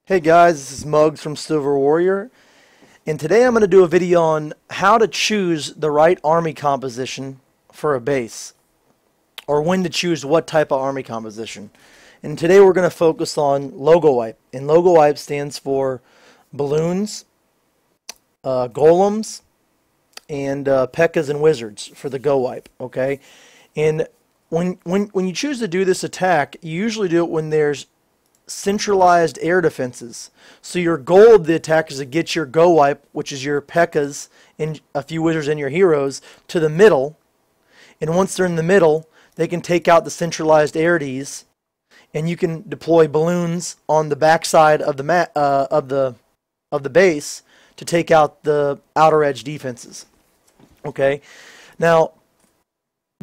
Hey guys, this is Muggs from Silver Warrior, and today I'm going to do a video on how to choose the right army composition for a base, or when to choose what type of army composition. And today we're going to focus on LoGoWipe, and LoGoWipe stands for balloons, golems, and P.E.K.K.A.s and wizards for the Go Wipe. Okay, and when you choose to do this attack, you usually do it when there's centralized air defenses. So your goal of the attack is to get your Go Wipe, which is your P.E.K.K.A.s and a few wizards and your heroes, to the middle. And once they're in the middle, they can take out the centralized air Ds, and you can deploy balloons on the backside of the base to take out the outer edge defenses. Okay, now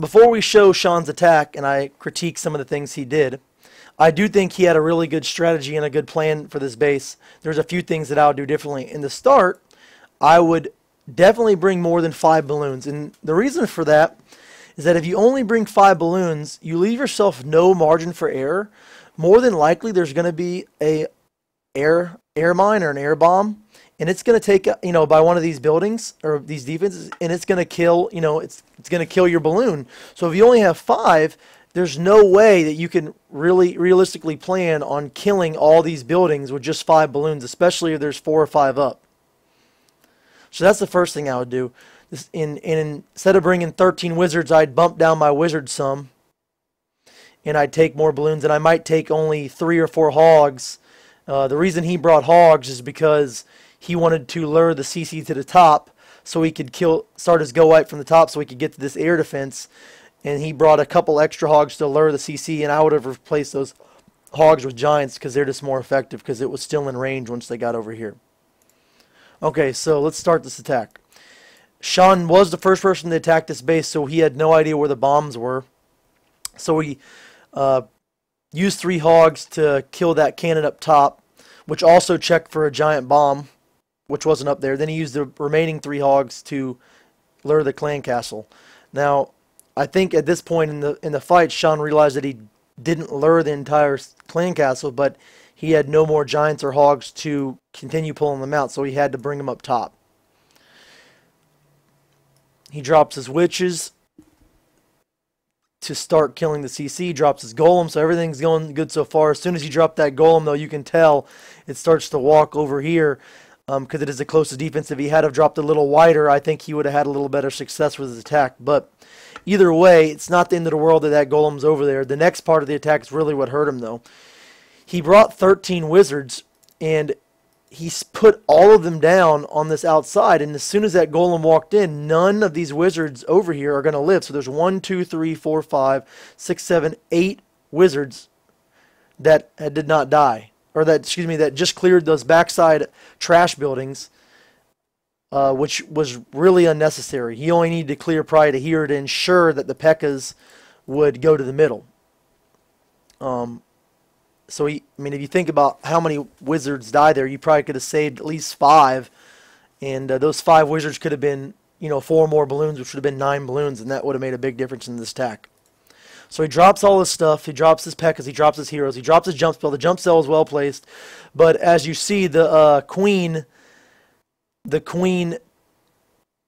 before we show Sean's attack and I critique some of the things he did, I do think he had a really good strategy and a good plan for this base. There's a few things that I would do differently. In the start, I would definitely bring more than 5 balloons. And the reason for that is that if you only bring 5 balloons, you leave yourself no margin for error. More than likely, there's going to be a air mine or an air bomb, and it's going to take, by one of these buildings or these defenses, and it's going to kill, it's going to kill your balloon. So if you only have 5, there's no way that you can really realistically plan on killing all these buildings with just 5 balloons, especially if there's 4 or 5 up. So that's the first thing I would do. Instead of bringing 13 wizards, I'd bump down my wizard sum, and I'd take more balloons, and I might take only 3 or 4 hogs. The reason he brought hogs is because he wanted to lure the CC to the top so he could start his Go Wipe from the top so he could get to this air defense. And he brought a couple extra hogs to lure the CC, and I would have replaced those hogs with giants because they're just more effective because it was still in range once they got over here. Okay, so let's start this attack. Sean was the first person to attack this base, so he had no idea where the bombs were. So he used 3 hogs to kill that cannon up top, which also checked for a giant bomb, which wasn't up there. Then he used the remaining 3 hogs to lure the clan castle. Now, I think at this point in the fight, Sean realized that he didn't lure the entire clan castle, but he had no more giants or hogs to continue pulling them out, so he had to bring them up top. He drops his witches to start killing the CC, drops his golem, so everything's going good so far. As soon as he dropped that golem, though, you can tell it starts to walk over here because it is the closest defense. If he had have dropped a little wider, I think he would have had a little better success with his attack, but either way, it's not the end of the world that golem's over there. The next part of the attack is really what hurt him, though. He brought 13 wizards, and he put all of them down on this outside, and as soon as that golem walked in, none of these wizards over here are going to live. So there's 1, 2, 3, 4, 5, 6, 7, 8 wizards that did not die, or that just cleared those backside trash buildings. Which was really unnecessary. He only needed to clear probably to here to ensure that the P.E.K.K.A.s would go to the middle. So if you think about how many wizards died there, you probably could have saved at least 5, and those 5 wizards could have been, 4 more balloons, which would have been 9 balloons, and that would have made a big difference in this attack. So he drops all his stuff. He drops his P.E.K.K.A.s. He drops his heroes. He drops his jump spell. The jump spell is well placed, but as you see, the queen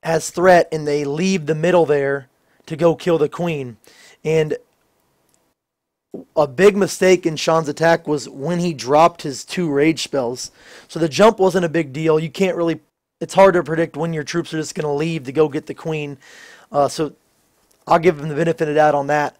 has threat, and they leave the middle there to go kill the queen. And a big mistake in Sean's attack was when he dropped his 2 rage spells. So the jump wasn't a big deal. You can't really, it's hard to predict when your troops are just going to leave to go get the queen. So I'll give him the benefit of the doubt on that.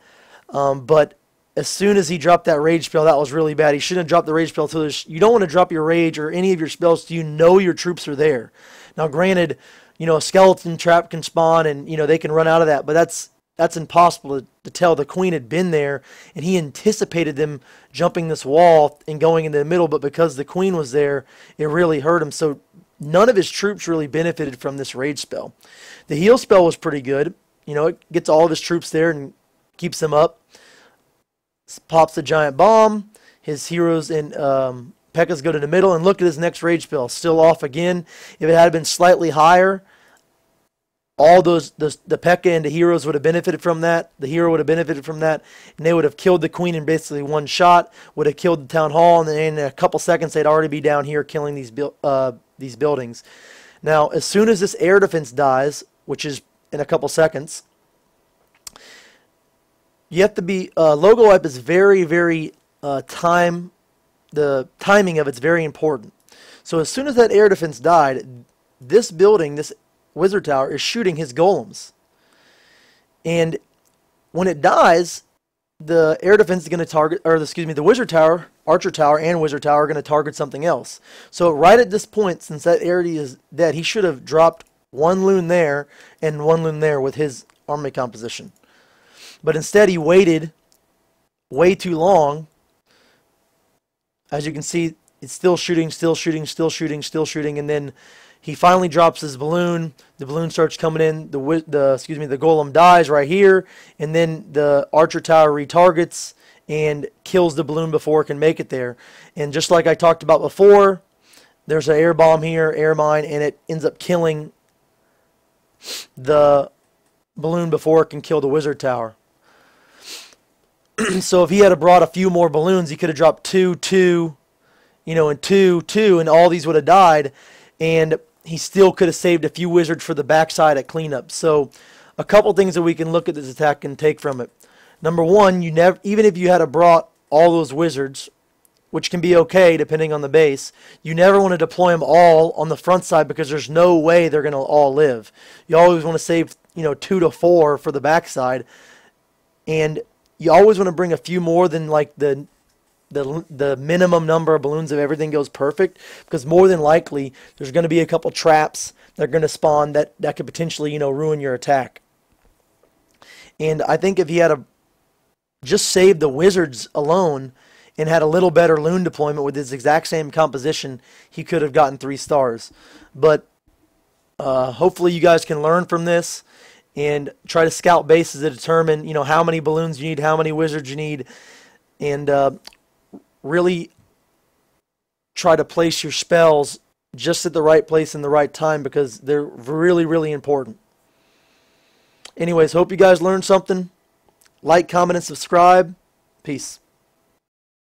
But as soon as he dropped that rage spell, that was really bad. He shouldn't have dropped the rage spell until you don't want to drop your rage or any of your spells till you know your troops are there. Now, granted, a skeleton trap can spawn and, they can run out of that, but that's impossible to tell. The queen had been there, and he anticipated them jumping this wall and going into the middle, but because the queen was there, it really hurt him. So none of his troops really benefited from this rage spell. The heal spell was pretty good. It gets all of his troops there and keeps them up. Pops the giant bomb. His heroes and P.E.K.K.A.s go to the middle, and look at his next rage spell. Still off again. If it had been slightly higher, all the P.E.K.K.A. and the heroes would have benefited from that. The hero would have benefited from that, and they would have killed the queen in basically one shot. Would have killed the town hall, and then in a couple seconds they'd already be down here killing these buildings. Now, as soon as this air defense dies, which is in a couple seconds, you have to be LoGoWipe is very, very the timing of it's very important. So as soon as that air defense died, this building, this wizard tower, is shooting his golems. And when it dies, the air defense is going to target, or excuse me, the wizard tower, archer tower, and wizard tower are going to target something else. So right at this point, since that area is dead, he should have dropped one loon there and one loon there with his army composition. But instead, he waited way too long. As you can see, it's still shooting, still shooting, still shooting, still shooting, and then he finally drops his balloon. The balloon starts coming in. The golem dies right here, and then the archer tower retargets and kills the balloon before it can make it there. And just like I talked about before, there's an air bomb here, air mine, and it ends up killing the balloon before it can kill the wizard tower. So if he had brought a few more balloons, he could have dropped 2, 2, and 2, 2, and all these would have died, and he still could have saved a few wizards for the backside at cleanup. So a couple things that we can look at this attack and take from it. Number one, even if you had brought all those wizards, which can be okay depending on the base, you never want to deploy them all on the front side because there's no way they're going to all live. You always want to save 2 to 4 for the backside, and you always want to bring a few more than like the minimum number of balloons if everything goes perfect, because more than likely there's going to be a couple traps that are going to spawn that could potentially ruin your attack. And I think if he had just saved the wizards alone and had a little better loon deployment with his exact same composition, he could have gotten 3 stars. But hopefully you guys can learn from this and try to scout bases to determine how many balloons you need, how many wizards you need, and really try to place your spells just at the right place in the right time, because they're really, really important. Anyways, hope you guys learned something. Like, comment, and subscribe. Peace.